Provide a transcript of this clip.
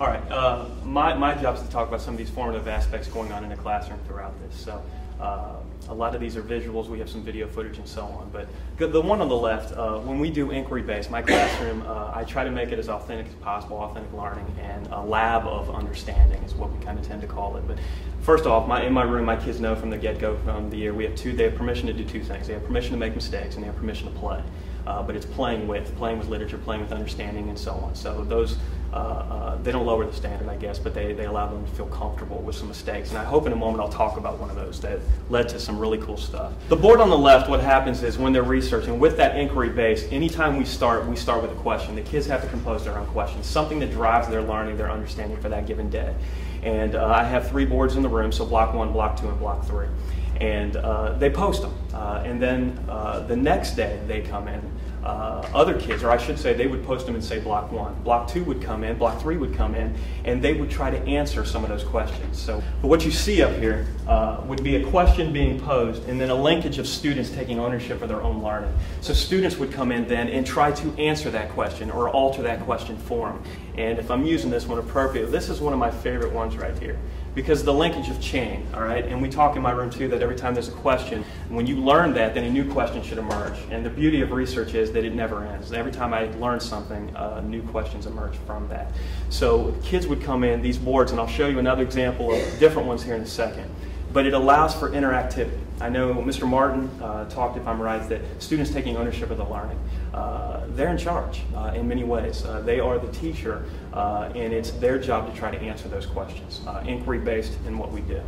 All right, my job is to talk about some of these formative aspects going on in the classroom throughout this. So a lot of these are visuals, we have some video footage and so on. But the one on the left, when we do inquiry-based, my classroom, I try to make it as authentic as possible, authentic learning, and a lab of understanding is what we kind of tend to call it. But first off, in my room, my kids know from the get-go from the year, they have permission to do two things. They have permission to make mistakes and they have permission to play. But it's playing with literature, playing with understanding, and so on. So those, they don't lower the standard, I guess, but they allow them to feel comfortable with some mistakes. And I hope in a moment I'll talk about one of those that led to some really cool stuff. The board on the left, what happens is when they're researching, with that inquiry base, anytime we start with a question. The kids have to compose their own questions, something that drives their learning, their understanding for that given day. And I have 3 boards in the room, so block 1, block 2, and block 3. And they post them. And then the next day they come in. Other kids, or I should say, they would post them and say block 1. Block 2 would come in, block 3 would come in, and they would try to answer some of those questions. So, but what you see up here would be a question being posed and then a linkage of students taking ownership of their own learning. So students would come in then and try to answer that question or alter that question for them. And if I'm using this one appropriately, this is one of my favorite ones right here. Because the linkage of chain, all right? And we talk in my room too that every time there's a question, when you learn that, then a new question should emerge. And the beauty of research is that it never ends. Every time I learn something, new questions emerge from that. So kids would come in, these boards, and I'll show you another example of different ones here in a second. But it allows for interactivity. I know Mr. Martin talked, if I'm right, that students taking ownership of the learning. They're in charge in many ways. They are the teacher, and it's their job to try to answer those questions, inquiry-based in what we do.